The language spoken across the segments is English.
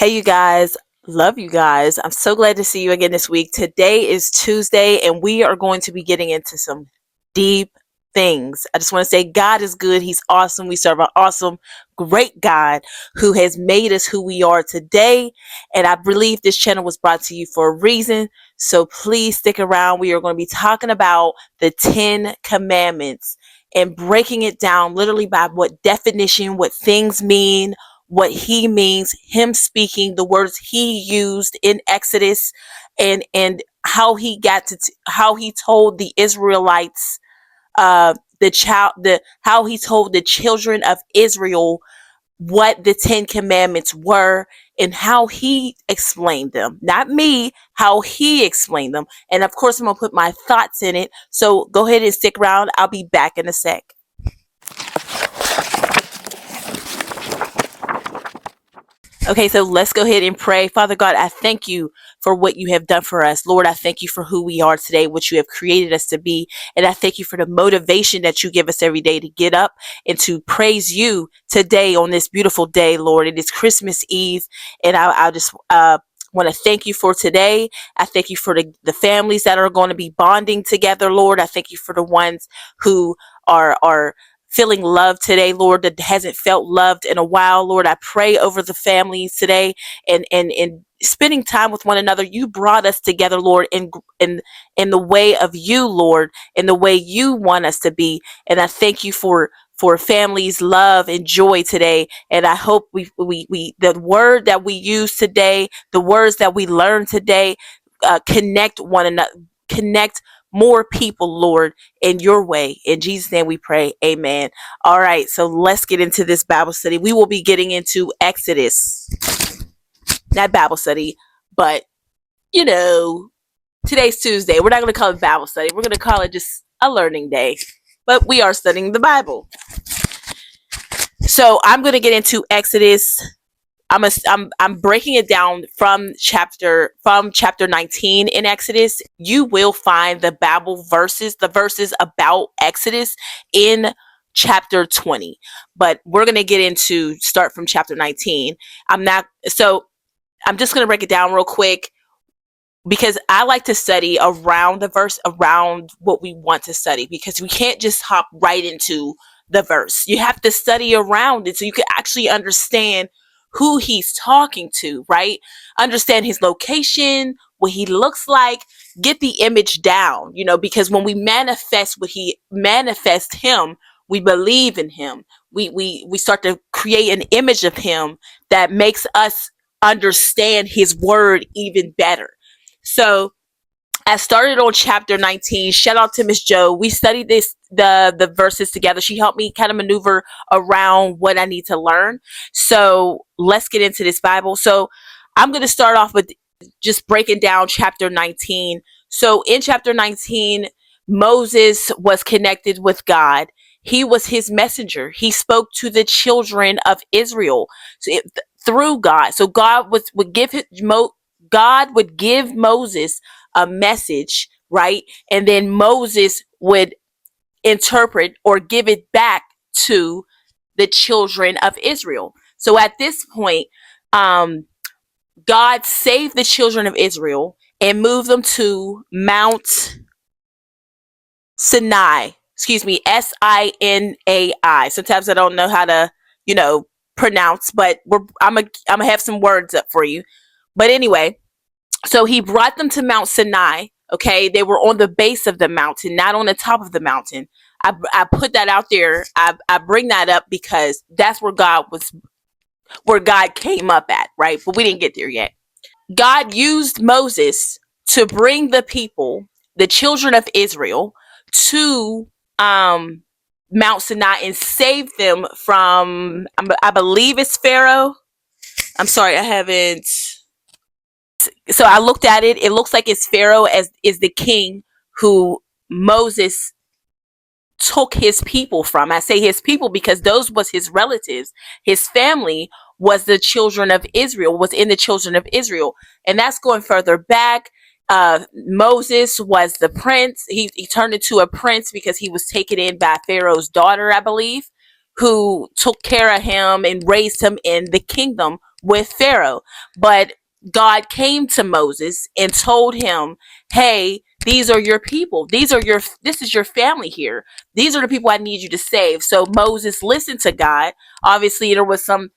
Hey, you guys. Love you guys. I'm so glad to see you again this week. Today is Tuesday, and we are going to be getting into some deep things. I just want to say God is good. He's awesome. We serve an awesome, great God who has made us who we are today. And I believe this channel was brought to you for a reason. So please stick around. We are going to be talking about the 10 commandments and breaking it down literally by what definition, what things mean, what he means, him speaking the words he used in Exodus, and how he how he told the Israelites, how he told the children of Israel what the 10 commandments were, and how he explained them, not me, how he explained them. And of course I'm gonna put my thoughts in it, so go ahead and stick around. I'll be back in a sec. Okay, so let's go ahead and pray. Father God, I thank you for what you have done for us. Lord, I thank you for who we are today, what you have created us to be. And I thank you for the motivation that you give us every day to get up and to praise you today on this beautiful day, Lord. It is Christmas Eve, and I just want to thank you for today. I thank you for the families that are going to be bonding together, Lord. I thank you for the ones who are feeling love today, Lord, that hasn't felt loved in a while. Lord, I pray over the families today and spending time with one another. You brought us together, Lord, in the way of you, Lord, in the way you want us to be. And I thank you for families, love, and joy today. And I hope we the word that we use today, the words that we learn today, connect one another, connect more people, Lord, in your way. In Jesus' name we pray. Amen. All right, so let's get into this Bible study. We will be getting into Exodus. Not Bible study, but today's Tuesday. We're not going to call it Bible study. We're going to call it just a learning day. But we are studying the So I'm going to get into Exodus. I'm breaking it down from chapter 19 in Exodus. You will find the verses about Exodus in chapter 20. But we're going to start from chapter 19. I'm just going to break it down real quick, because I like to study around the verse, around what we want to study, because we can't just hop right into the verse. You have to study around it so you can actually understand who he's talking to, right? Understand his location, what he looks like, get the image down, because when we manifest him, we believe in him. We start to create an image of him that makes us understand his word even better. So I started on chapter 19. Shout out to Miss Joe. We studied the verses together. She helped me kind of maneuver around what I need to learn. So let's get into this Bible. So I'm going to start off with just breaking down chapter 19. So in chapter 19, Moses was connected with God. He was his messenger. He spoke to the children of Israel through God. So God would give Moses a message, right? And then Moses would interpret or give it back to the children of Israel. So at this point, God saved the children of Israel and moved them to Mount Sinai. Excuse me, Sinai. Sometimes I don't know how to, pronounce, but I'm gonna have some words up for you. But anyway, so he brought them to Mount Sinai. Okay, they were on the base of the mountain, not on the top of the mountain. I put that out there. I bring that up because that's where God came up at, right? But we didn't get there yet. God used Moses to bring the people, the children of Israel, to Mount Sinai and save them from, I believe it's Pharaoh. I'm sorry, I haven't. So I looked at it. It looks like it's Pharaoh is the king who Moses took his people from. I say his people because those was his relatives. His family was the children of Israel, was in the children of Israel. And that's going further back. Moses was the prince. He turned into a prince because he was taken in by Pharaoh's daughter, I believe, who took care of him and raised him in the kingdom with Pharaoh. But God came to Moses and told him, hey, these are your people. This is your family here. These are the people I need you to save. So Moses listened to God. Obviously, there was some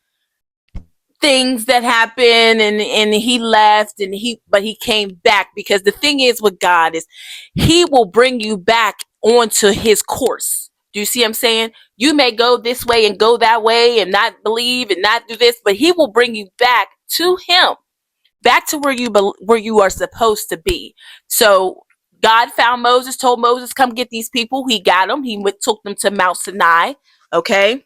things that happened, and he left, but he came back, because the thing is with God is he will bring you back onto his course. Do you see what I'm saying? You may go this way and go that way and not believe and not do this, but he will bring you back to him, back to where you are supposed to be. So God found Moses, told Moses, come get these people. He got them. Took them to Mount Sinai. Okay.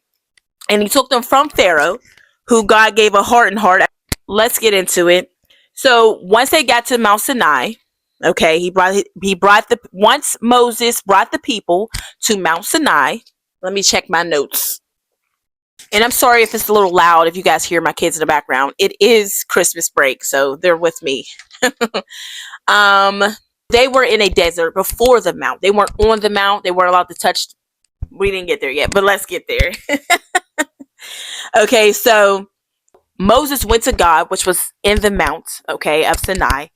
And he took them from Pharaoh, who God gave a hardened heart. Let's get into it. So once they got to Mount Sinai, okay, once Moses brought the people to Mount Sinai. Let me check my notes. And I'm sorry if it's a little loud, if you guys hear my kids in the background. It is Christmas break, so they're with me. They were in a desert before the mount. They weren't on the mount. They weren't allowed to touch. We didn't get there yet, but let's get there. Okay, so Moses went to God, which was in the mount, okay, of Sinai.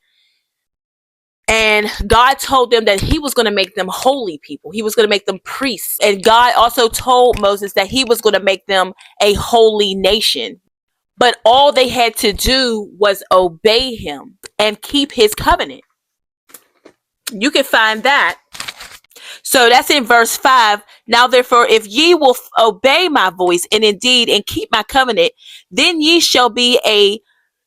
And God told them that he was going to make them holy people. He was going to make them priests. And God also told Moses that he was going to make them a holy nation. But all they had to do was obey him and keep his covenant. You can find that. So that's in verse 5. Now, therefore, if ye will obey my voice and indeed and keep my covenant, then ye shall be a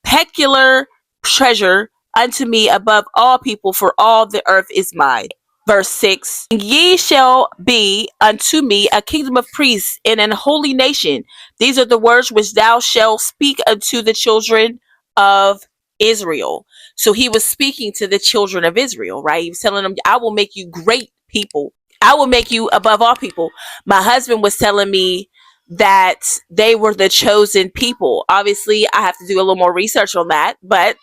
peculiar treasure unto me above all people, for all the earth is mine. Verse 6. Ye shall be unto me a kingdom of priests and an holy nation. These are the words which thou shalt speak unto the children of Israel. So he was speaking to the children of Israel, right? He was telling them, I will make you great people. I will make you above all people. My husband was telling me that they were the chosen people. Obviously, I have to do a little more research on that, but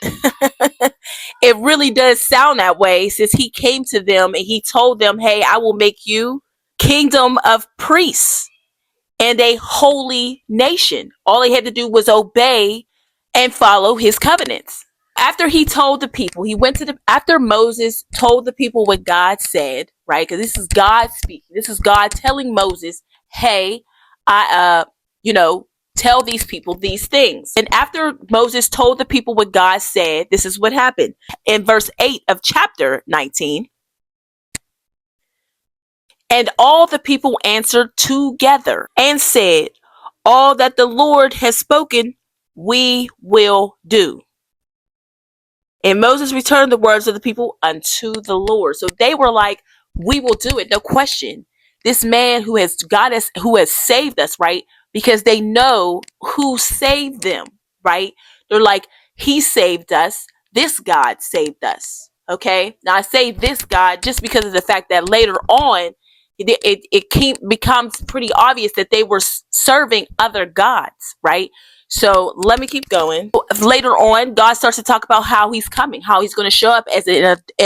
it really does sound that way, since he came to them and he told them, hey, I will make you kingdom of priests and a holy nation. All they had to do was obey and follow his covenants. After he told the people, after Moses told the people what God said, right? Because this is God speaking. This is God telling Moses, hey, tell these people these things. And after Moses told the people what God said, this is what happened. In verse 8 of chapter 19, and all the people answered together and said, all that the Lord has spoken, we will do. And Moses returned the words of the people unto the Lord. So they were like, we will do it. No question. This man who has saved us, right? Because they know who saved them, right? They're like, he saved us. This God saved us. Okay. Now I say this God just because of the fact that later on, it becomes pretty obvious that they were serving other gods, right? So let me keep going. Later on, God starts to talk about how he's coming, how he's going to show up as in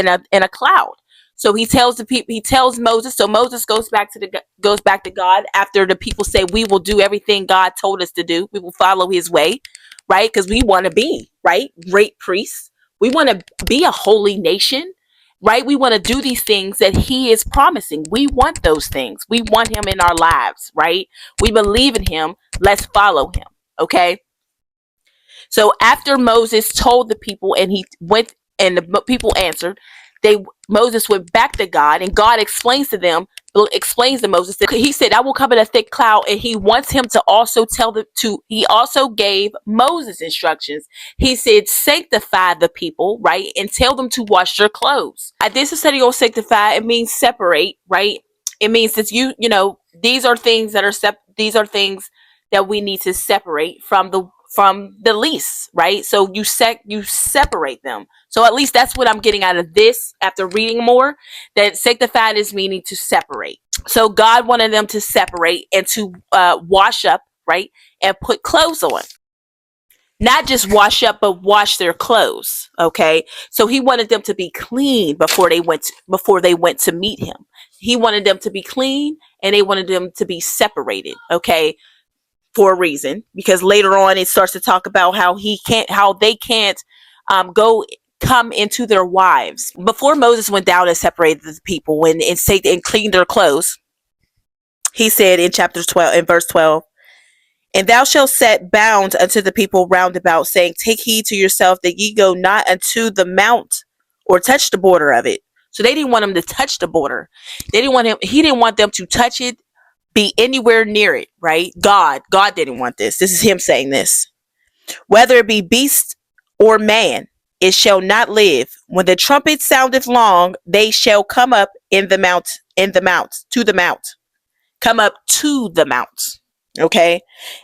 a cloud. So he tells the people, he tells Moses. So Moses goes back to God after the people say, we will do everything God told us to do. We will follow his way, right? Because we want to be, right, great priests. We want to be a holy nation, right? We want to do these things that he is promising. We want those things. We want him in our lives, right? We believe in him. Let's follow him. Okay. So after Moses told the people and he went and the people answered, Moses went back to God, and God explains to Moses that he said, I will come in a thick cloud, and he wants him to also he also gave Moses instructions. He said, sanctify the people, right? And tell them to wash their clothes. This is study on sanctify. It means separate, right? It means that these are things that we need to separate from the least, right? So you separate them. So at least that's what I'm getting out of this after reading more, that sanctified is meaning to separate. So God wanted them to separate and to wash up, right? And put clothes on. Not just wash up, but wash their clothes. Okay. So he wanted them to be clean before they went to meet him. He wanted them to be clean, and they wanted them to be separated. Okay. for a reason, because later on it starts to talk about how they can't come into their wives. Before Moses went down and separated the people and cleaned their clothes, he said in chapter 12, in verse 12, and thou shalt set bounds unto the people round about, saying, take heed to yourself that ye go not unto the mount or touch the border of it. So they didn't want him to touch the border. He didn't want them to touch it, be anywhere near it, right? God didn't want this. This is him saying this. Whether it be beast or man, it shall not live. When the trumpet soundeth long, they shall come up to the mount. Come up to the mount. Okay.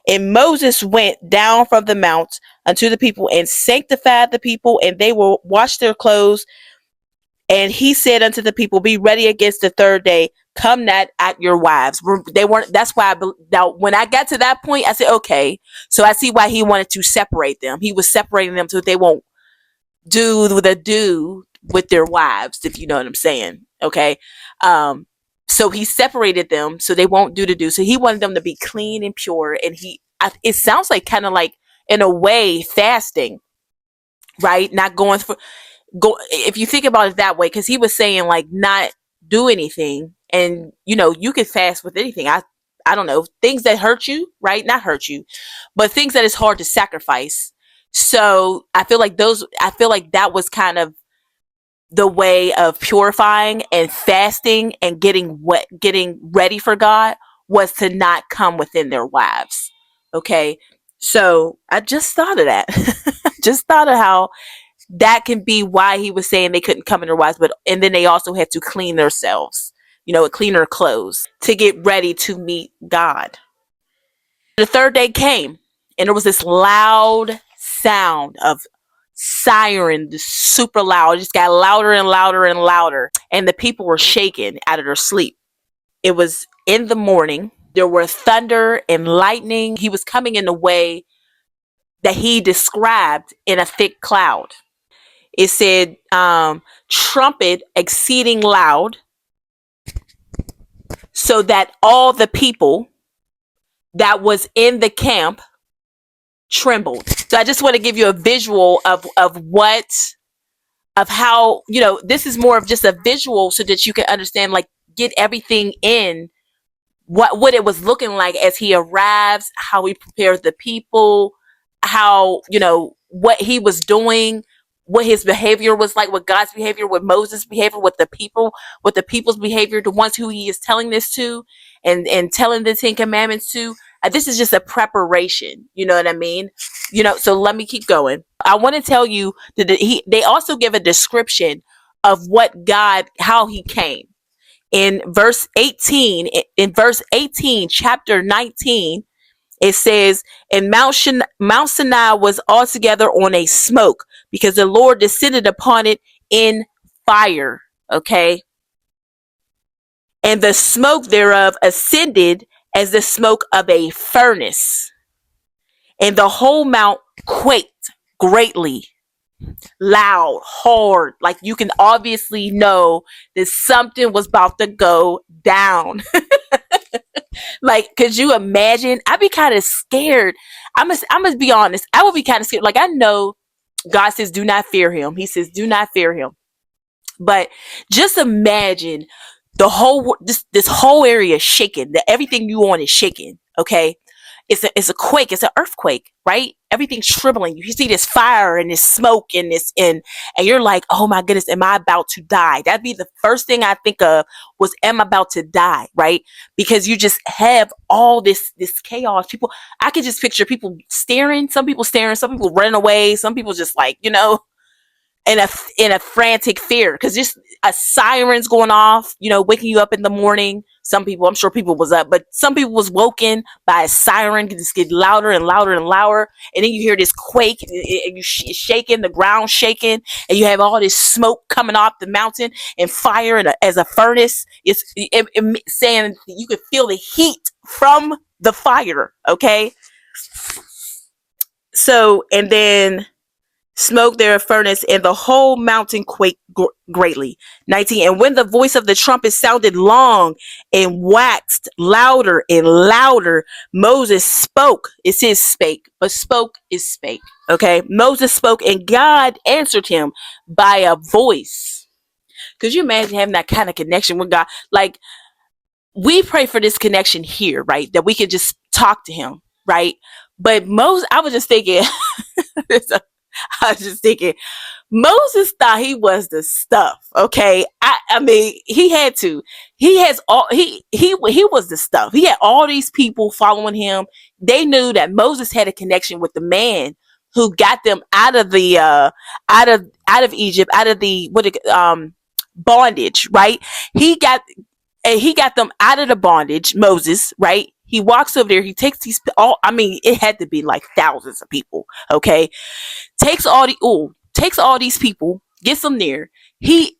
And Moses went down from the mount unto the people and sanctified the people, and they will wash their clothes. And he said unto the people, be ready against the third day. Come not at your wives. They weren't. That's why now when I got to that point, I said, okay, so I see why he wanted to separate them. He was separating them so they won't do with their wives, if you know what I'm saying. Okay. So he separated them so they won't do. So he wanted them to be clean and pure. And it sounds like kind of like, in a way, fasting, right? Not going for, if you think about it that way, because he was saying like not do anything. And, you can fast with anything. I don't know, things that hurt you, right? Not hurt you, but things that is hard to sacrifice. So I feel like that was kind of the way of purifying and fasting and getting ready for God, was to not come within their wives. Okay. So I just thought of that. Just thought of how that can be why he was saying they couldn't come in their wives, and then they also had to clean themselves, clean their clothes to get ready to meet God. The third day came, and there was this loud sound of siren, super loud. It just got louder and louder and louder, and the people were shaken out of their sleep. It was in the morning. There were thunder and lightning. He was coming in a way that he described in a thick cloud. It said, trumpet exceeding loud, so that all the people that was in the camp trembled. So I just want to give you a visual of how, this is more of just a visual so that you can understand, like, get everything in what it was looking like as he arrives, how he prepared the people, how, what he was doing, what his behavior was like, what God's behavior, what Moses' behavior, what the people's behavior, the ones who he is telling this to and telling the 10 Commandments to. This is just a preparation. You know what I mean? So let me keep going. I want to tell you that they also give a description of how he came. In verse 18, chapter 19, it says, and Mount Sinai was altogether on a smoke, because the Lord descended upon it in fire. Okay. And the smoke thereof ascended as the smoke of a furnace. And the whole mount quaked greatly, loud, hard. Like you can obviously know that something was about to go down. Like, could you imagine? I'd be kind of scared. I must be honest. I would be kind of scared. Like, I know God says, do not fear him. He says, do not fear him. But just imagine this whole area shaking. That everything you want is shaking. Okay. It's a quake. It's an earthquake, right? Everything's trembling. You see this fire and this smoke and and you're like, oh my goodness, am I about to die? That'd be the first thing I think of was, am I about to die? Right? Because you just have all this chaos. I could just picture people staring, some people running away, some people just like, in a frantic fear, because just a siren's going off, waking you up in the morning. Some people, I'm sure people was up, but some people was woken by a siren, just get louder and louder and louder, and then you hear this quake, and you shaking, the ground shaking, and you have all this smoke coming off the mountain and fire as a furnace. It's saying you could feel the heat from the fire. Okay, so and then smoke their furnace, and the whole mountain quaked greatly. 19. And when the voice of the trumpet sounded long and waxed louder and louder, Moses spoke. It says spake, but spoke is spake. Okay. Moses spoke, and God answered him by a voice. Could you imagine having that kind of connection with God? Like, we pray for this connection here, right? That we can just talk to him, right? But Moses, I was just thinking, Moses thought he was the stuff. Okay. I mean, he had to. He has all he was the stuff. He had all these people following him. They knew that Moses had a connection with the man who got them out of the out of Egypt, out of the bondage, right? He got them out of the bondage, Moses, right? He walks over there, he takes these it had to be like thousands of people, okay? Takes all these people, gets them there. He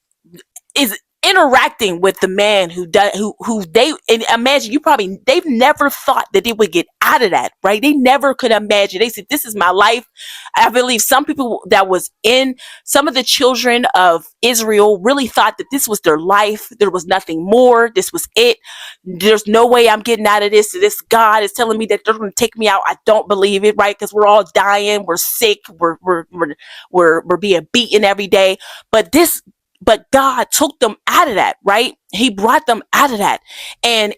is interacting with the man who they, and imagine, they've never thought that they would get out of that, right? They never could imagine. They said, this is my life. I believe some people that was in, some of the children of Israel really thought that this was their life. There was nothing more. This was it. There's no way I'm getting out of this. This God is telling me that they're going to take me out. I don't believe it, right? Because we're all dying. We're sick. We're being beaten every day. But God took them out of that, right? He brought them out of that. And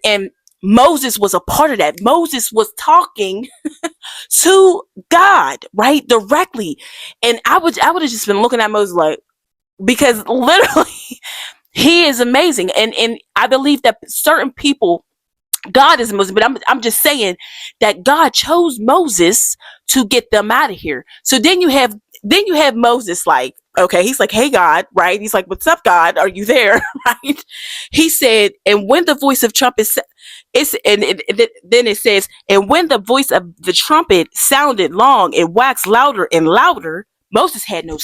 Moses was a part of that. Moses was talking to God, right? Directly. And I would have just been looking at Moses like, because literally he is amazing. And I believe that certain people, God is Muslim, but I'm just saying that God chose Moses to get them out of here. So then you have Moses, like, okay, he's like, hey God, right? He's like, what's up, God? Are you there? Right? He said, and when the voice of trumpet then it says, and when the voice of the trumpet sounded long and waxed louder and louder, Moses had no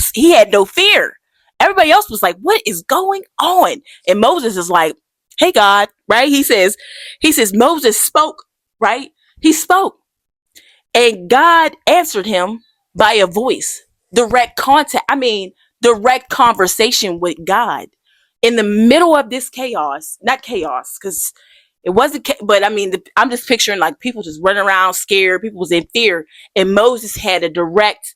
fear. Everybody else was like, what is going on? And Moses is like, hey God, right? He says Moses spoke, right? He spoke, and God answered him by a voice. Direct conversation with God in the middle of this chaos. Not chaos, because it wasn't, but I mean, I'm just picturing like people just running around scared. People was in fear, and Moses had a direct.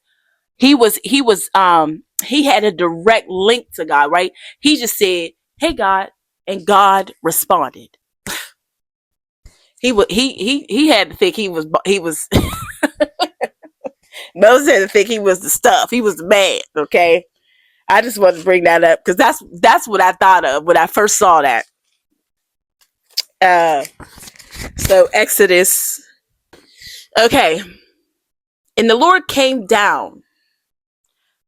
He had a direct link to God, right? He just said, "Hey God," and God responded. He had to think he was Moses had to think he was the stuff. He was the man. Okay. I just wanted to bring that up because that's what I thought of when I first saw that. So Exodus. Okay. And the Lord came down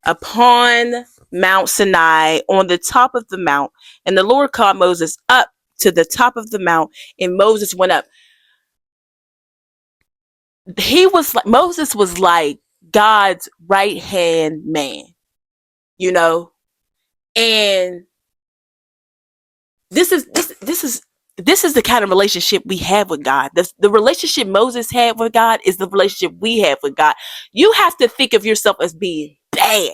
upon Mount Sinai on the top of the mount, and the Lord called Moses up to the top of the mount, and Moses went up. Moses was like God's right hand man, you know, and this is the kind of relationship we have with God. The relationship Moses had with God is the relationship we have with God. You have to think of yourself as being bad.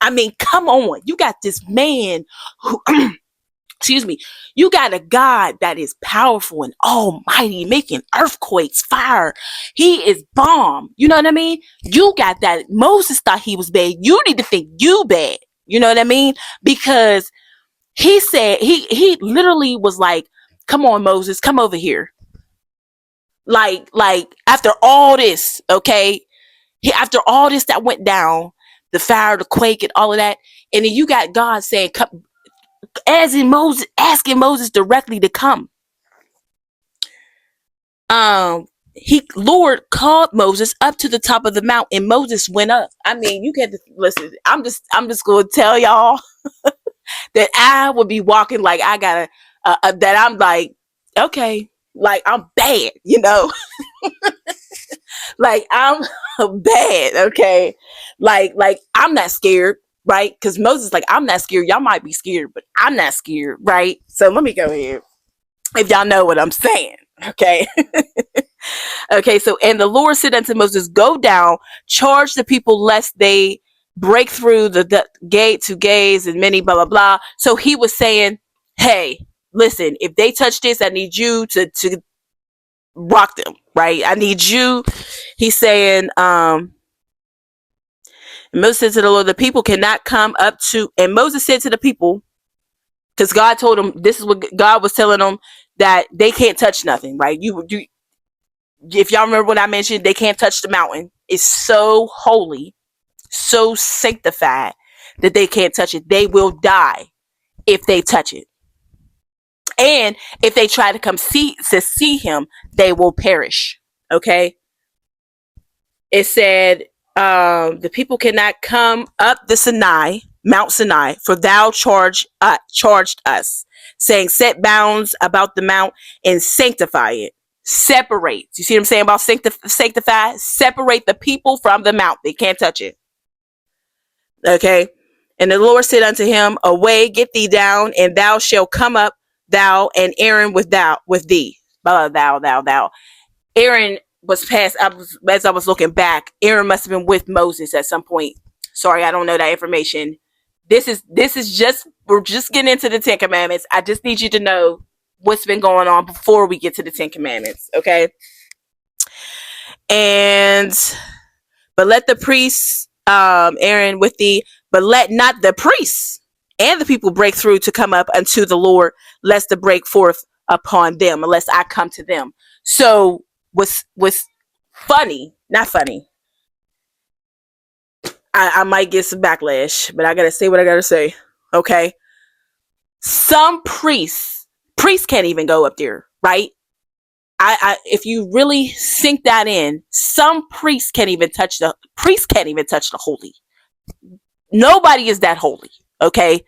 I mean, come on. You got this man who, excuse me, you got a God that is powerful and almighty, making earthquakes, fire. He is bomb. You know what I mean? You got that. Moses thought he was bad. You need to think you bad. You know what I mean? Because he said, he literally was like, come on, Moses, come over here. Like after all this, okay, after all this that went down, the fire, the quake, and all of that, and then you got God saying, come, as in Moses, asking Moses directly to come. Lord called Moses up to the top of the mount, and Moses went up. I mean, you can listen. I'm just going to tell y'all that I would be walking like I gotta, that I'm like, okay, like I'm bad, you know, like I'm bad, okay, like I'm not scared, right? Because Moses like, I'm not scared. Y'all might be scared, but I'm not scared, right? So let me go ahead. If y'all know what I'm saying, okay. Okay, so, and the Lord said unto Moses, go down, charge the people lest they break through the gate to gaze and many blah blah blah. So he was saying, hey, listen, if they touch this, I need you to rock them, right? I need you. He's saying, Moses said to the Lord, the people cannot come up to, and Moses said to the people, because God told him, this is what God was telling them, that they can't touch nothing, right? You if y'all remember what I mentioned, they can't touch the mountain. It's so holy, so sanctified that they can't touch it. They will die if they touch it. And if they try to see him, they will perish. Okay. It said, the people cannot come up the Mount Sinai, for thou charged us, saying, set bounds about the mount and sanctify it. Separate. You see what I'm saying about sanctify? Separate the people from the mount. They can't touch it. Okay. And the Lord said unto him, away, get thee down, and thou shalt come up, thou and Aaron with thee. Thou. Aaron was past. As I was looking back, Aaron must have been with Moses at some point. Sorry, I don't know that information. This is just, we're just getting into the 10 Commandments. I just need you to know what's been going on before we get to the 10 Commandments. Okay. And but let the priests, Aaron with thee, but let not the priests and the people break through to come up unto the Lord, lest the break forth upon them, unless I come to them. So what's funny, not funny, I might get some backlash, but I gotta say what I gotta say. Okay. Some priests can't even go up there, right? If you really sink that in, some priests can't even touch the holy. Nobody is that holy. Okay.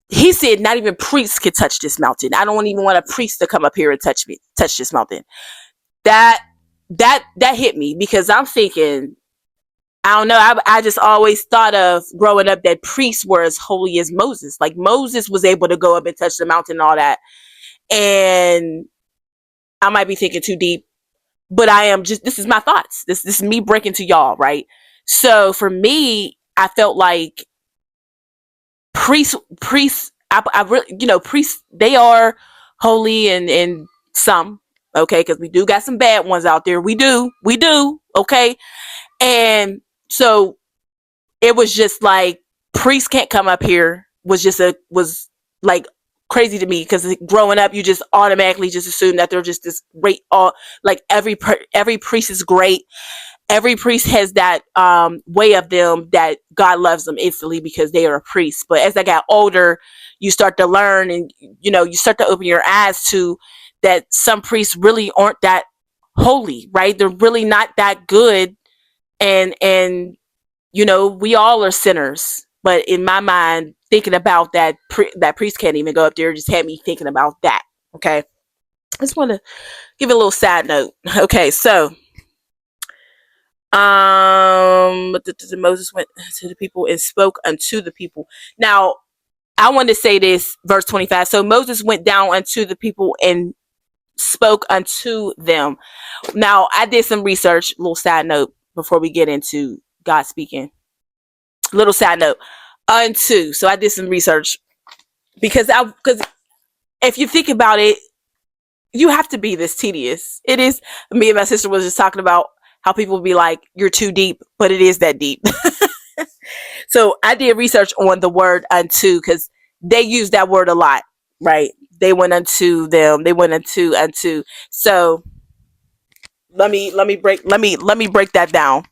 He said not even priests can touch this mountain. I don't even want a priest to come up here and touch this mountain. That hit me, because I'm thinking, I don't know, I just always thought of growing up that priests were as holy as Moses. Like Moses was able to go up and touch the mountain and all that. And I might be thinking too deep, but this is my thoughts. This is me breaking to y'all, right? So for me, I felt like priests, I really, priests, they are holy and some, okay, because we do got some bad ones out there. We do, okay. And so it was just like, priests can't come up here was like crazy to me, because growing up, you just automatically just assume that they're just this great, like every priest is great. Every priest has that way of them that God loves them instantly because they are a priest. But as I got older, you start to learn, and you start to open your eyes to that some priests really aren't that holy, right? They're really not that good, and we all are sinners. But in my mind, thinking about that priest can't even go up there just had me thinking about that. Okay, I just want to give a little side note. Okay, so Moses went to the people and spoke unto the people. Now, I want to say this, verse 25. So Moses went down unto the people and spoke unto them. Now, I did some research, little side note, before we get into God speaking. Little side note, unto. So I did some research because if you think about it, you have to be this tedious. It is. Me and my sister was just talking about how people be like, you're too deep, but it is that deep. So I did research on the word unto, because they use that word a lot, right? They went unto them. They went unto. So let me break that down.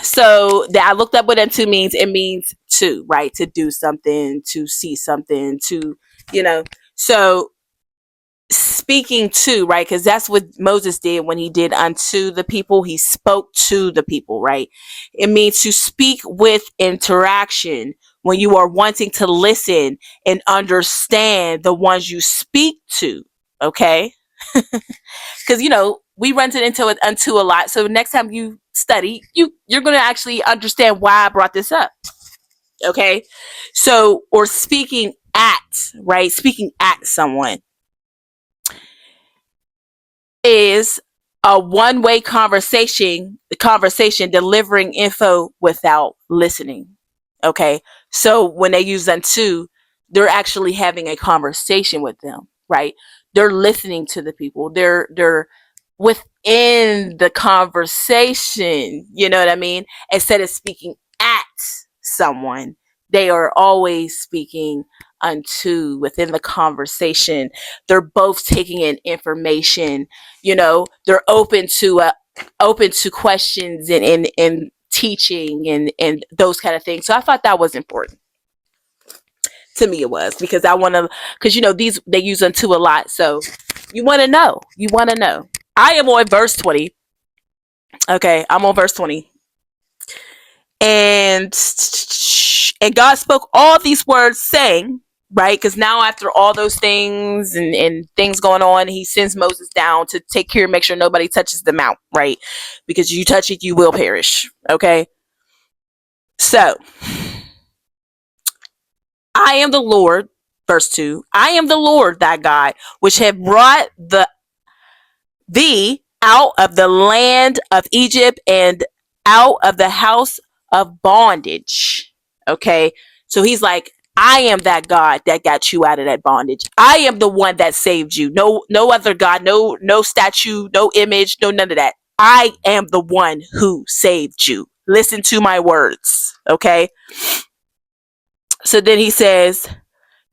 So that I looked up what unto means. It means to, right? To do something, to see something, to, so speaking to, right? Because that's what Moses did when he did unto the people. He spoke to the people, right? It means to speak with interaction, when you are wanting to listen and understand the ones you speak to. Okay. Because we run into it unto a lot. So next time you study, you're going to actually understand why I brought this up. Okay. So, or speaking at, right? Speaking at someone is a one-way conversation delivering info without listening. Okay, so when they use unto, they're actually having a conversation with them, right? They're listening to the people. They're within the conversation, you know what I mean? Instead of speaking at someone, they are always speaking unto within the conversation. They're both taking in information, they're open to questions and teaching and those kind of things. So I thought that was important. To me it was, because I want to, because these, they use unto a lot, so you want to know. I am on verse 20. Okay, I'm on verse 20. And God spoke all these words, saying, right? Because now after all those things and things going on, he sends Moses down to take care, make sure nobody touches the mount, right? Because you touch it, you will perish. Okay. So I am the Lord, verse 2. I am the Lord thy God, which have brought thee out of the land of Egypt and out of the house of bondage. Okay. So he's like, I am that God that got you out of that bondage. I am the one that saved you. No other God, no statue, no image, no none of that. I am the one who saved you. Listen to my words. Okay. So then he says,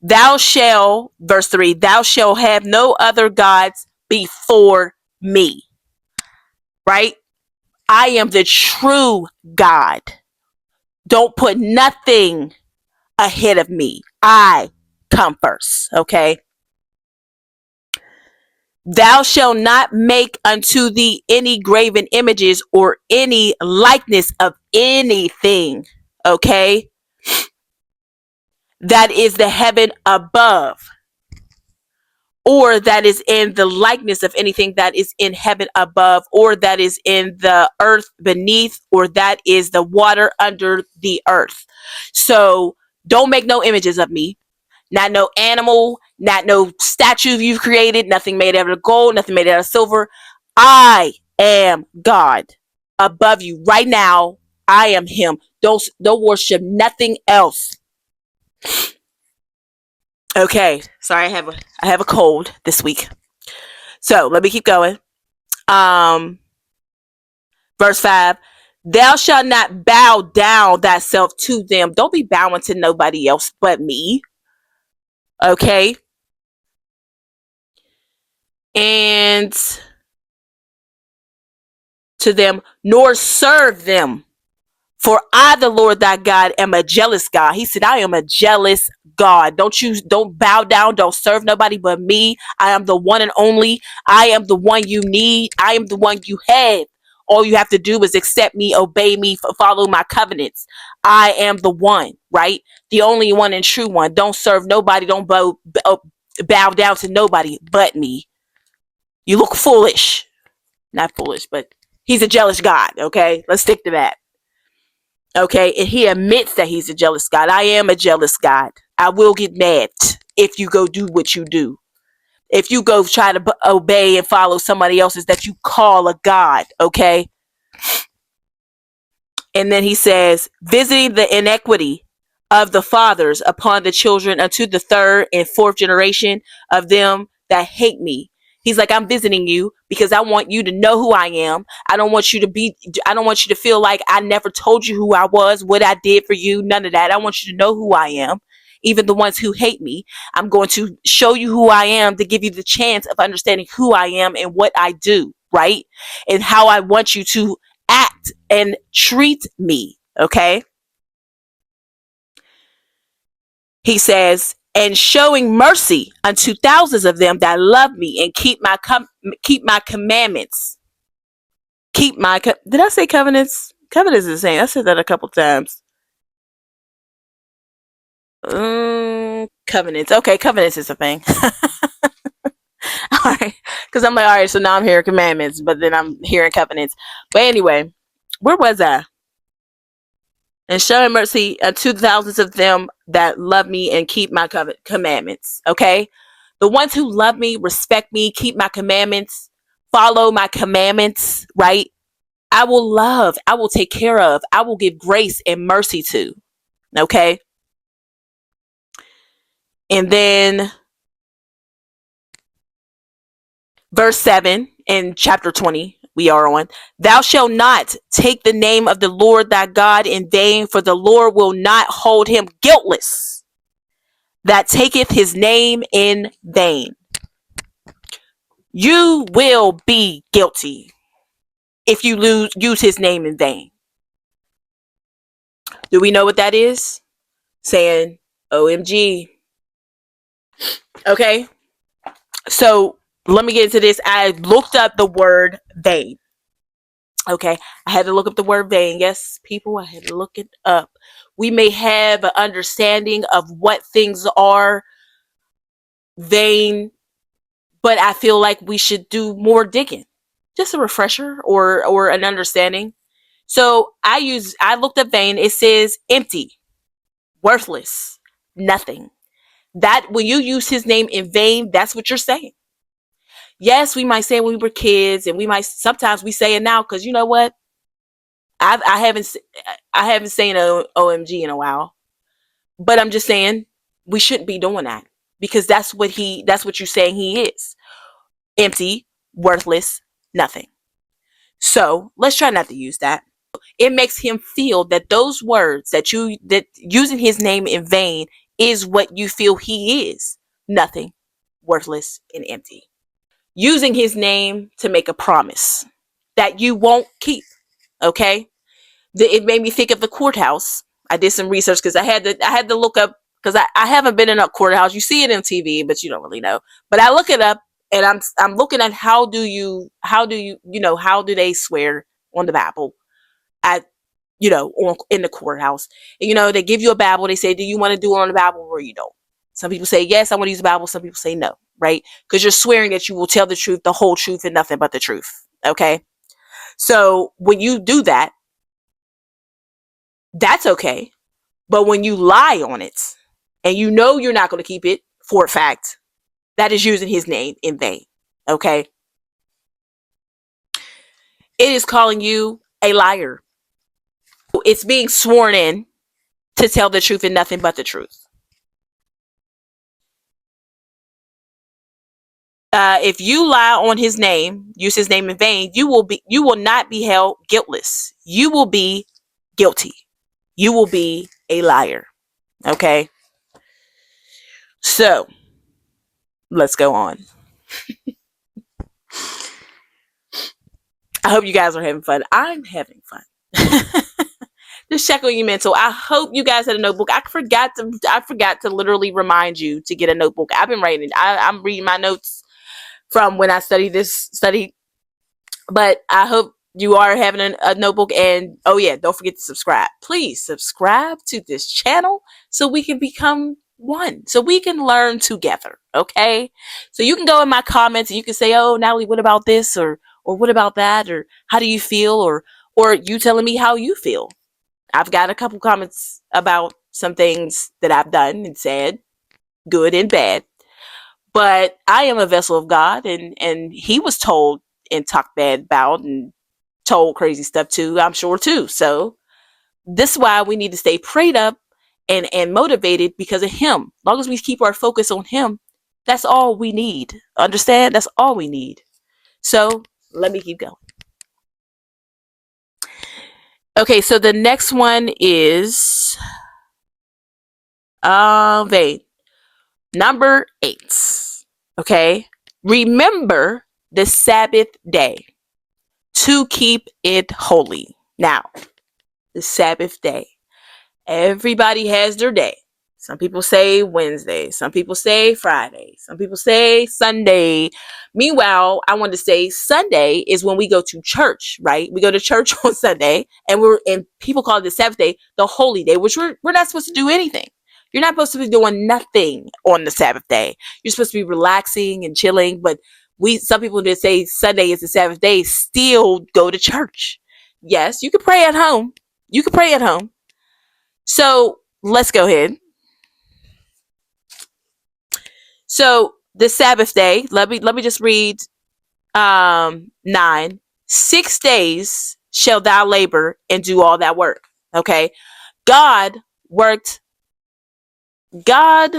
thou shalt, verse 3, thou shalt have no other gods before me. Right? I am the true God. Don't put nothing ahead of me. I come first. Okay. Thou shalt not make unto thee any graven images or any likeness of anything. Okay. That is the heaven above, or that is in the likeness of anything that is in heaven above, or that is in the earth beneath, or that is the water under the earth. So don't make no images of me, not no animal, not no statue you've created, nothing made out of gold, nothing made out of silver. I am God above you right now. I am him. Don't worship nothing else. Okay, sorry, I have a cold this week. So let me keep going. Verse 5, thou shalt not bow down thyself to them. Don't be bowing to nobody else but me. Okay. And to them, nor serve them. For I, the Lord thy God, am a jealous God. He said, I am a jealous God. Don't bow down. Don't serve nobody but me. I am the one and only. I am the one you need. I am the one you have. All you have to do is accept me, obey me, follow my covenants. I am the one, right? The only one and true one. Don't serve nobody. Don't bow down to nobody but me. You look foolish. Not foolish, but he's a jealous God. Okay, let's stick to that. Okay, and he admits that he's a jealous God. I am a jealous God. I will get mad if you go do what you do. If you go try to obey and follow somebody else's that you call a God. Okay. And then he says, visiting the iniquity of the fathers upon the children unto the third and fourth generation of them that hate me. He's like, I'm visiting you because I want you to know who I am. I don't want you to feel like I never told you who I was, what I did for you, none of that. I want you to know who I am. Even the ones who hate me, I'm going to show you who I am to give you the chance of understanding who I am and what I do, right? And how I want you to act and treat me. Okay. He says, and showing mercy unto thousands of them that love me and keep my commandments. Did I say covenants? Covenants is the same. I said that a couple times. Covenants. Okay, covenants is a thing. All right, because I'm like, all right, so now I'm hearing commandments, but then I'm hearing covenants. But anyway, where was I? And showing mercy unto thousands of them that love me and keep my commandments. Okay, the ones who love me, respect me, keep my commandments, follow my commandments, right? I will love, I will take care of, I will give grace and mercy to. Okay. And then verse 7 in chapter 20, we are on. Thou shalt not take the name of the Lord thy God in vain, for the Lord will not hold him guiltless that taketh his name in vain. You will be guilty if you use his name in vain. Do we know what that is? Saying OMG. Okay. So let me get into this. I looked up the word vain. Okay. I had to look up the word vain. Yes, people, I had to look it up. We may have an understanding of what things are vain, but I feel like we should do more digging. Just a refresher or an understanding. So I looked up vain. It says empty, worthless, nothing. That when you use his name in vain, that's what you're saying. Yes, we might say when we were kids, and we might sometimes we say it now because you know what? I haven't seen a OMG in a while, but I'm just saying we shouldn't be doing that because that's what you're saying he is. Empty, worthless, nothing. So let's try not to use that. It makes him feel that those words that using his name in vain is what you feel he is. Nothing, worthless, and empty. Using his name to make a promise that you won't keep. Okay? It made me think of the courthouse. I did some research because I had to look up because I haven't been in a courthouse. You see it on TV, but you don't really know. But I look it up and I'm looking at how do they swear on the Bible at in the courthouse. And, they give you a Bible. They say, do you want to do it on the Bible or you don't? Some people say, yes, I want to use the Bible. Some people say no, right? Because you're swearing that you will tell the truth, the whole truth, and nothing but the truth. Okay. So when you do that, that's okay. But when you lie on it and you're not going to keep it for a fact, that is using his name in vain. Okay. It is calling you a liar. It's being sworn in to tell the truth and nothing but the truth. If you lie on his name, use his name in vain, you will not be held guiltless. You will be guilty. You will be a liar. Okay. So let's go on. I hope you guys are having fun. I'm having fun. Just check on your mental. I hope you guys had a notebook. I forgot to literally remind you to get a notebook. I've been writing. I'm reading my notes from when I studied this study. But I hope you are having a notebook. And oh yeah, don't forget to subscribe. Please subscribe to this channel so we can become one, so we can learn together. Okay. So you can go in my comments and you can say, oh, Natalie, what about this? Or what about that? Or how do you feel? Or you telling me how you feel. I've got a couple comments about some things that I've done and said, good and bad. But I am a vessel of God, and he was told and talked bad about and told crazy stuff too, I'm sure too. So this is why we need to stay prayed up and motivated because of him. As long as we keep our focus on him, that's all we need. Understand? That's all we need. So let me keep going. Okay, so the next one is vain. Number 8. Okay. Remember the Sabbath day to keep it holy. Now, the Sabbath day. Everybody has their day. Some people say Wednesday. Some people say Friday. Some people say Sunday. Meanwhile, I want to say Sunday is when we go to church, right? We go to church on Sunday, and people call it the Sabbath day, the holy day, which we're not supposed to do anything. You're not supposed to be doing nothing on the Sabbath day. You're supposed to be relaxing and chilling, but some people that say Sunday is the Sabbath day still go to church. Yes, you can pray at home. You can pray at home. So let's go ahead. So the Sabbath day, let me just read 9, 6 days shall thou labor and do all that work. Okay. God worked, God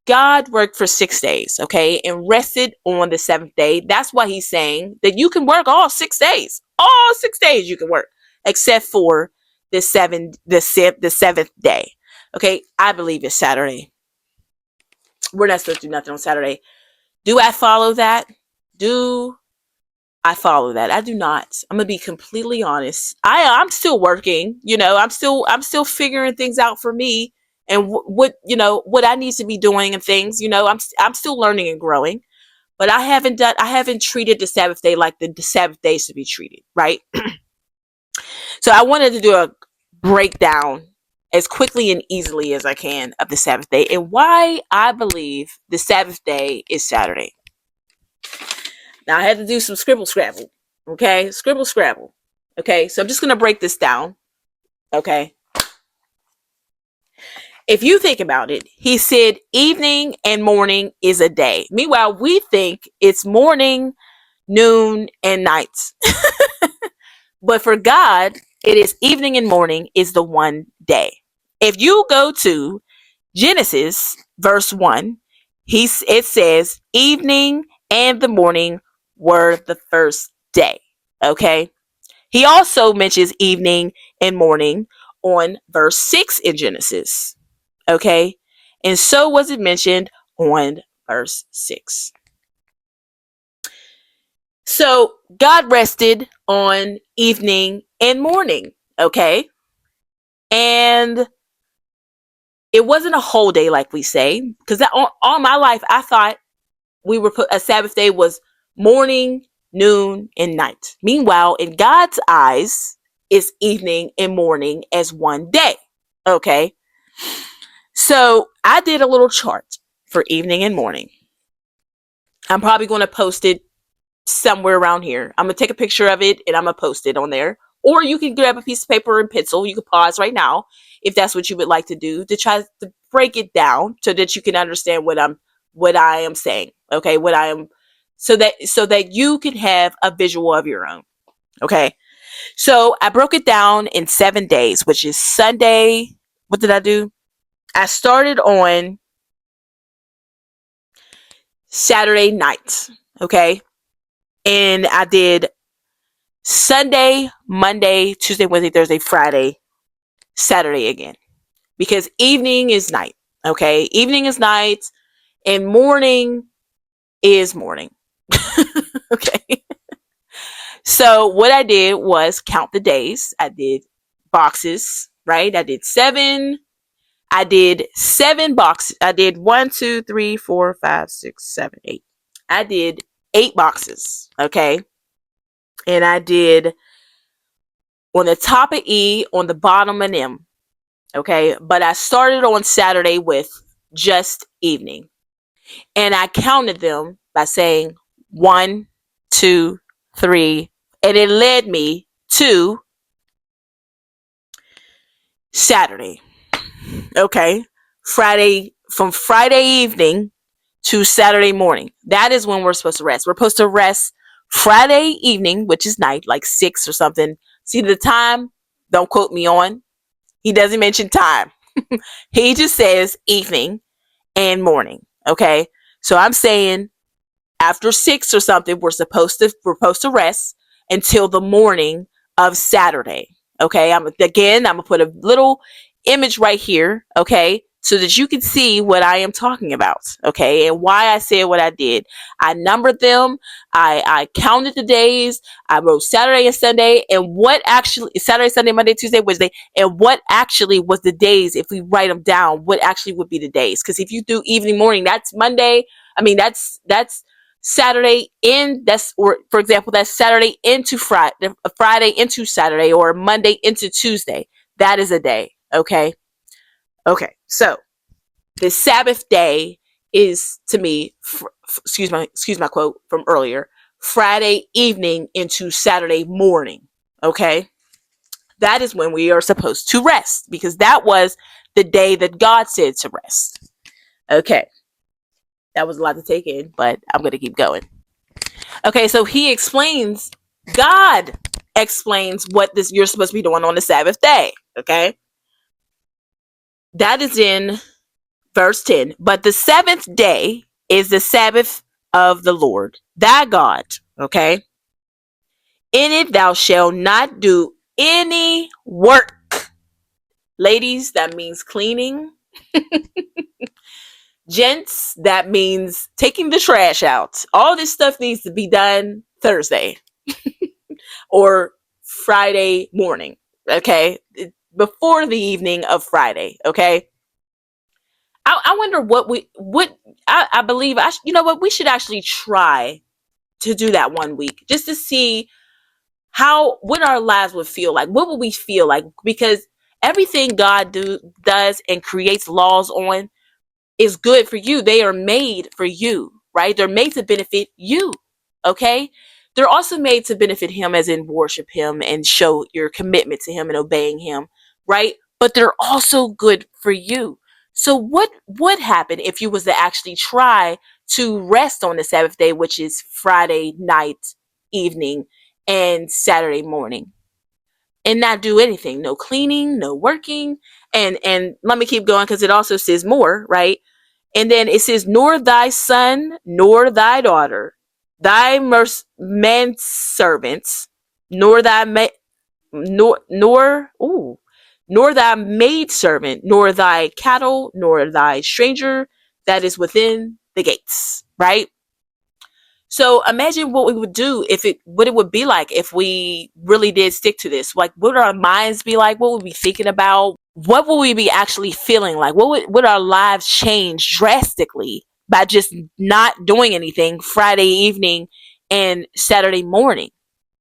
God worked for 6 days, okay, and rested on the seventh day. That's why he's saying that you can work all 6 days. All 6 days you can work, except for the seventh day. Okay, I believe it's Saturday. We're not supposed to do nothing on Saturday. Do I follow that? Do I follow that? I do not. I'm gonna be completely honest. I'm still working. I'm still figuring things out for me and what I need to be doing and things. I'm still learning and growing. But I haven't treated the Sabbath day like the Sabbath day should be treated, right? So I wanted to do a breakdown as quickly and easily as I can of the Sabbath day and why I believe the Sabbath day is Saturday. Now I had to do some scribble scrabble. Okay, scribble scrabble. Okay, so I'm just gonna break this down. Okay. If you think about it, he said evening and morning is a day. Meanwhile, we think it's morning, noon, and night. But for God, it is evening and morning is the one day. If you go to Genesis verse 1, it says evening and the morning were the first day. Okay. He also mentions evening and morning on verse 6 in Genesis. Okay. And so was it mentioned on verse 6. So God rested on evening and morning. Okay. And it wasn't a whole day like we say, because all my life I thought we were put a Sabbath day was morning, noon, and night. Meanwhile, in God's eyes, it's evening and morning as one day. Okay. So I did a little chart for evening and morning. I'm probably going to post it somewhere around here. I'm going to take a picture of it and I'm going to post it on there. Or you can grab a piece of paper and pencil. You can pause right now if that's what you would like to do, to try to break it down so that you can understand what I am saying. Okay, so that you can have a visual of your own. Okay, so I broke it down in 7 days, which is Sunday. What did I do? I started on Saturday night. Okay, and I did Sunday, Monday, Tuesday, Wednesday, Thursday, Friday, Saturday again. Because evening is night. Okay, evening is night and morning is morning. Okay. So what I did was count the days. I did boxes, right? I did seven boxes. I did 1, 2, 3, 4, 5, 6, 7, 8. I did 8 boxes. Okay. And I did on the top of E, on the bottom of M. Okay. But I started on Saturday with just evening. And I counted them by saying 1, 2, 3. And it led me to Saturday. Okay. From Friday evening to Saturday morning. That is when we're supposed to rest. We're supposed to rest Friday evening, which is night, like 6 or something. See the time? Don't quote me on. He doesn't mention time. He just says evening and morning. Okay. So I'm saying after 6 or something, we're supposed to rest until the morning of Saturday. Okay. I'm gonna put a little image right here. Okay. So that you can see what I am talking about. Okay. And why I said what I did. I numbered them. I counted the days. I wrote Saturday and Sunday and Saturday, Sunday, Monday, Tuesday, Wednesday, and what actually was the days. If we write them down, what actually would be the days. Because if you do evening, morning, that's Monday. I mean, that's Saturday for example, that's Saturday into Friday into Saturday, or Monday into Tuesday. That is a day. Okay. Okay. So the Sabbath day is to me, excuse my quote from earlier, Friday evening into Saturday morning. Okay. That is when we are supposed to rest, because that was the day that God said to rest. Okay. That was a lot to take in, but I'm going to keep going. Okay, so he explains, God explains what this you're supposed to be doing on the Sabbath day. Okay, that is in verse 10. But the seventh day is the Sabbath of the Lord thy God. Okay, in it thou shalt not do any work. Ladies, that means cleaning. Gents, that means taking the trash out. All this stuff needs to be done Thursday or Friday morning. Okay, before the evening of Friday. Okay, I wonder I believe you know what, we should actually try to do that one week just to see what our lives would feel like. What would we feel like? Because everything God does and creates laws on is good for you. They are made for you, right? They're made to benefit you. Okay? They're also made to benefit him, as in worship him and show your commitment to him and obeying him, right? But they're also good for you. So what would happen if you was to actually try to rest on the Sabbath day, which is Friday night, evening, and Saturday morning, and not do anything? No cleaning, no working. And let me keep going, because it also says more, right? And then it says, nor thy son, nor thy daughter, thy manservants, nor thy nor thy maidservant, nor thy cattle, nor thy stranger that is within the gates. Right? So imagine what we would do what it would be like if we really did stick to this. Like, what would our minds be like? What would we be thinking about? What would we be actually feeling like? Would our lives change drastically by just not doing anything Friday evening and Saturday morning?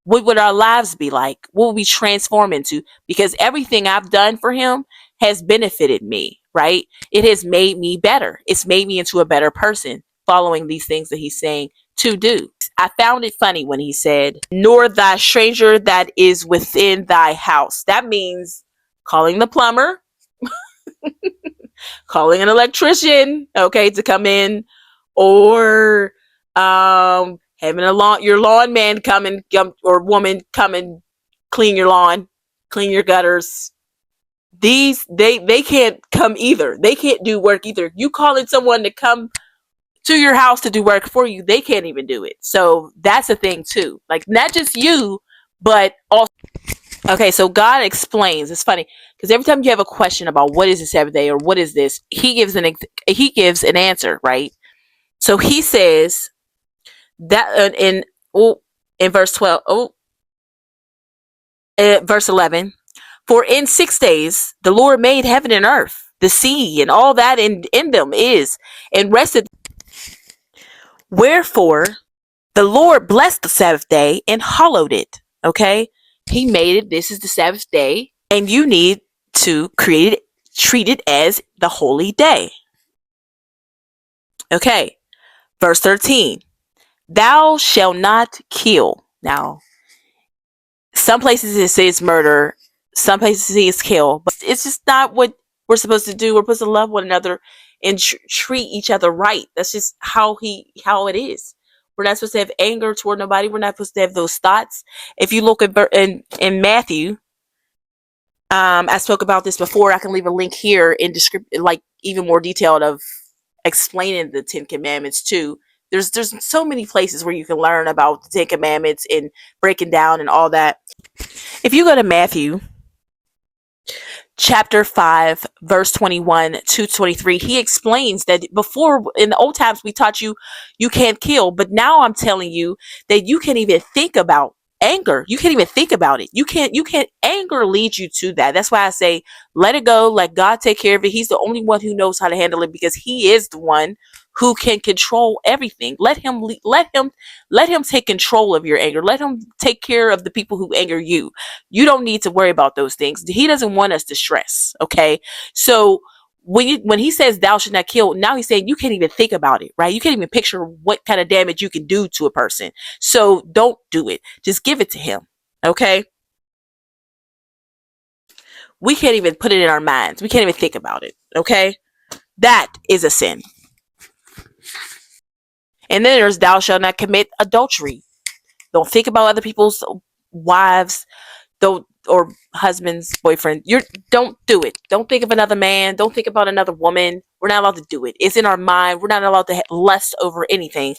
What would our lives be like? What would we transform into? Because everything I've done for him has benefited me, right? It has made me better. It's made me into a better person following these things that he's saying to do. I found it funny when he said, nor thy stranger that is within thy house. That means calling the plumber, calling an electrician, okay, to come in, or having your lawn man come and or woman come and clean your lawn, clean your gutters. They can't come either. They can't do work either. You calling someone to come to your house to do work for you, they can't even do it. So that's a thing too. Like, not just you, but also. Okay, so God explains. It's funny because every time you have a question about what is the Sabbath day or what is this, he gives an answer, right? So he says that in verse 12, verse 11, for in 6 days the Lord made heaven and earth, the sea, and all that in them is, and rested. Wherefore the Lord blessed the Sabbath day and hallowed it. Okay, he made it. This is the Sabbath day, and you need to treat it as the holy day. Okay, verse 13. Thou shalt not kill. Now, some places it says murder, some places it says kill, but it's just not what we're supposed to do. We're supposed to love one another and treat each other right. That's just how it is. We're not supposed to have anger toward nobody. We're not supposed to have those thoughts. If you look at in Matthew, I spoke about this before. I can leave a link here in description, like even more detailed of explaining the 10 Commandments too. There's so many places where you can learn about the 10 Commandments and breaking down and all that. If you go to Matthew chapter 5, verse 21 to 23, he explains that before, in the old times, we taught you can't kill, but now I'm telling you that you can't even think about anger. You can't even think about it. You can't anger leads you to that. That's why I say let it go, let God take care of it. He's the only one who knows how to handle it, because he is the one who can control everything. Let him take control of your anger. Let him take care of the people who anger you. You don't need to worry about those things. He doesn't want us to stress. Okay. So when he says thou should not kill, now he's saying you can't even think about it, right? You can't even picture what kind of damage you can do to a person. So don't do it. Just give it to him. Okay. We can't even put it in our minds. We can't even think about it. Okay. That is a sin. And then there's thou shalt not commit adultery. Don't think about other people's wives, don't, or husbands, boyfriend. Don't do it. Don't think of another man. Don't think about another woman. We're not allowed to do it. It's in our mind. We're not allowed to lust over anything.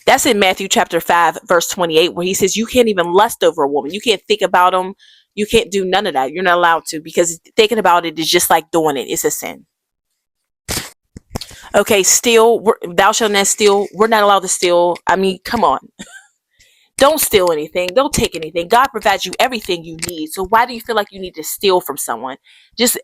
That's in Matthew chapter 5, verse 28, where he says you can't even lust over a woman. You can't think about them. You can't do none of that. You're not allowed to, because thinking about it is just like doing it. It's a sin. Okay, steal. Thou shalt not steal. We're not allowed to steal. I mean, come on. Don't steal anything. Don't take anything. God provides you everything you need. So why do you feel like you need to steal from someone? Just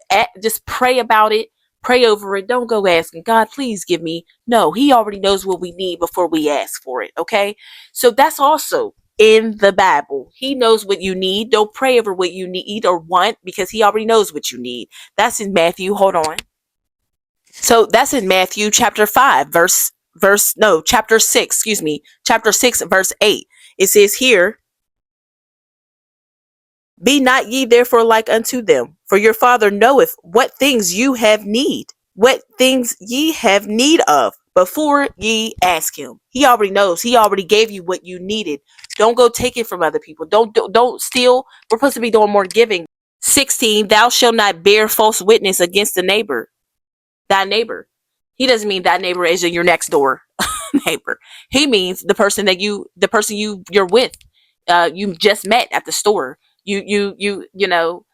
pray about it. Pray over it. Don't go asking, God, please give me. No, he already knows what we need before we ask for it. Okay? So that's also in the Bible. He knows what you need. Don't pray over what you need or want, because he already knows what you need. That's in Matthew. Hold on. So that's in Matthew chapter 5, chapter 6, chapter 6, verse 8. It says here, be not ye therefore like unto them, for your Father knoweth what things what things ye have need of, before ye ask him. He already knows. He already gave you what you needed. Don't go take it from other people. Don't steal. We're supposed to be doing more giving. 16, thou shalt not bear false witness against thy neighbor. He doesn't mean that neighbor is your next door neighbor. He means the person you're with. You just met at the store. You know,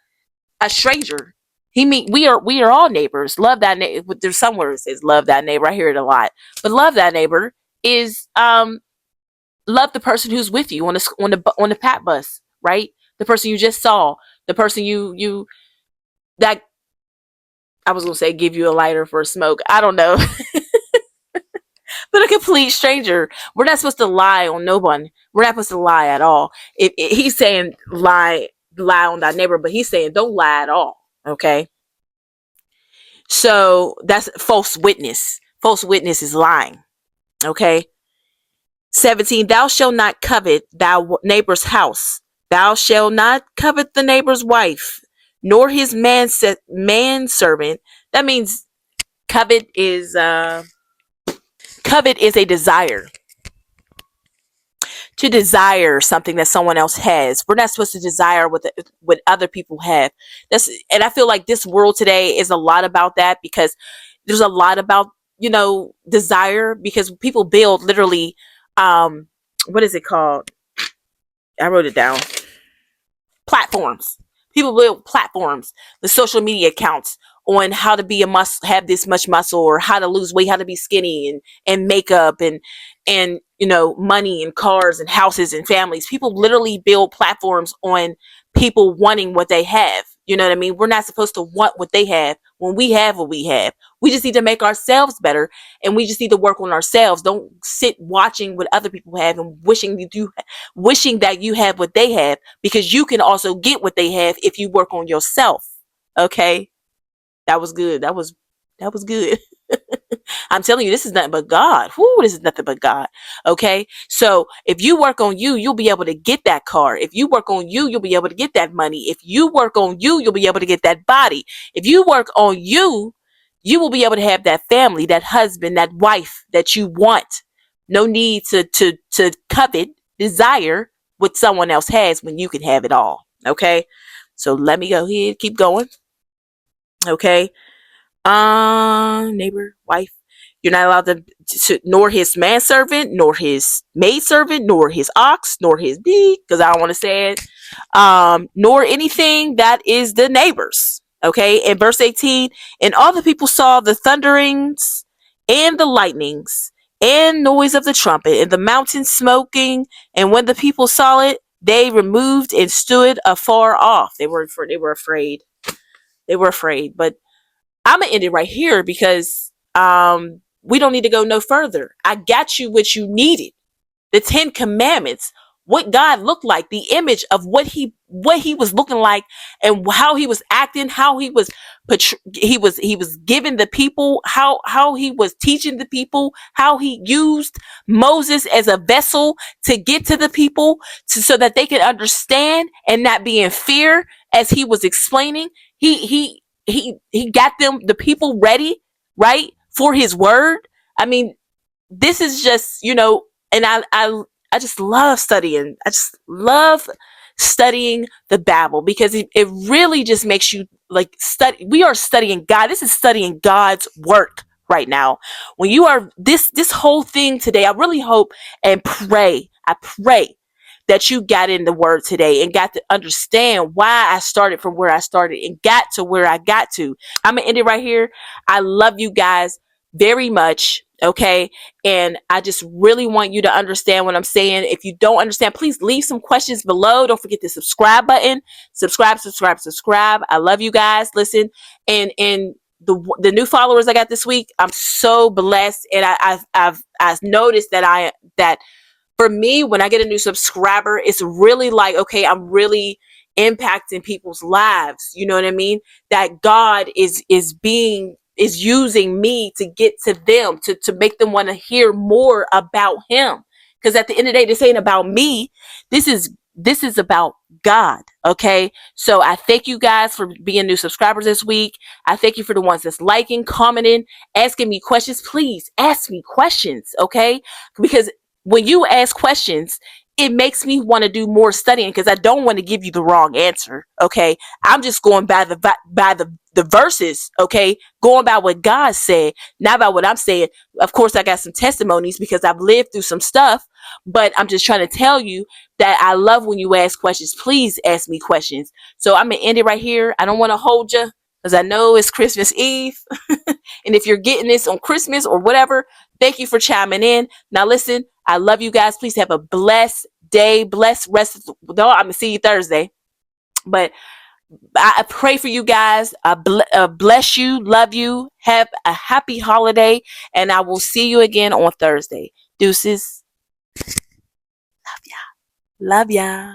a stranger. He mean we are all neighbors. Love that neighbor. There's somewhere it says love that neighbor. I hear it a lot, but love that neighbor is love the person who's with you on the pat bus, right? The person you just saw, the person that I was gonna say give you a lighter for a smoke. I don't know. But a complete stranger. We're not supposed to lie on no one. We're not supposed to lie at all. He's saying lie on that neighbor, but he's saying don't lie at all. Okay. So that's false witness. False witness is lying. Okay. 17, thou shalt not covet thy neighbor's house. Thou shalt not covet the neighbor's wife, nor his manservant. That means covet is a desire. To desire something that someone else has. We're not supposed to desire what other people have. And I feel like this world today is a lot about that, because there's a lot about, desire, because people build literally, what is it called? I wrote it down. Platforms. People build platforms, the social media accounts, on how to be have this much muscle, or how to lose weight, how to be skinny, and makeup, and money and cars and houses and families. People literally build platforms on people wanting what they have. You know what I mean? We're not supposed to want what they have when we have what we have. We just need to make ourselves better, and we just need to work on ourselves. Don't sit watching what other people have and wishing that you have what they have, because you can also get what they have if you work on yourself. Okay? That was good. That was good. I'm telling you, this is nothing but God. This is nothing but God. Okay? So if you work on you, you'll be able to get that car. If you work on you, you'll be able to get that money. If you work on you, you'll be able to get that body. If you work on you, you will be able to have that family, that husband, that wife that you want. No need to covet, desire what someone else has when you can have it all. Okay? So let me go ahead, keep going. Okay? Neighbor, wife. You're not allowed to nor his manservant, nor his maidservant, nor his ox, nor his bee, because I don't want to say it. Nor anything that is the neighbor's. Okay, in verse 18, and all the people saw the thunderings and the lightnings and noise of the trumpet and the mountain smoking, and when the people saw it, they removed and stood afar off. They were afraid. They were afraid. But I'm gonna end it right here, because we don't need to go no further. I got you what you needed. The 10 Commandments, what God looked like, the image of what he was looking like, and how he was acting, how he was giving the people, how he was teaching the people, how he used Moses as a vessel to get to the people, so that they could understand and not be in fear as he was explaining. He got the people ready, right, for his word. I mean, this is just, and I just love studying. I just love studying the Bible because it really just makes you like study. We are studying God. This is studying God's work right now. When you are this whole thing today, I really hope and pray. I pray that you got in the word today and got to understand why I started from where I started and got to where I got to. I'm going to end it right here. I love you guys very much. Okay. And I just really want you to understand what I'm saying. If you don't understand, please leave some questions below. Don't forget the subscribe button. Subscribe. I love you guys. Listen, and the new followers I got this week, I'm so blessed. And I've noticed that for me, when I get a new subscriber, it's really like, okay, I'm really impacting people's lives. You know what I mean? That God is using me to get to them, to make them want to hear more about him. Because at the end of the day, this ain't about me. This is about God. Okay. So I thank you guys for being new subscribers this week. I thank you for the ones that's liking, commenting, asking me questions. Please ask me questions. Okay. Because when you ask questions, it makes me want to do more studying because I don't want to give you the wrong answer. Okay. I'm just going by the verses. Okay. Going by what God said, not by what I'm saying. Of course, I got some testimonies because I've lived through some stuff, but I'm just trying to tell you that I love when you ask questions. Please ask me questions. So I'm going to end it right here. I don't want to hold you because I know it's Christmas Eve. And if you're getting this on Christmas or whatever, thank you for chiming in. Now, listen, I love you guys. Please have a blessed day, blessed rest of the, I'm going to see you Thursday. But I pray for you guys. I bless you, love you. Have a happy holiday. And I will see you again on Thursday. Deuces. Love ya. Love ya.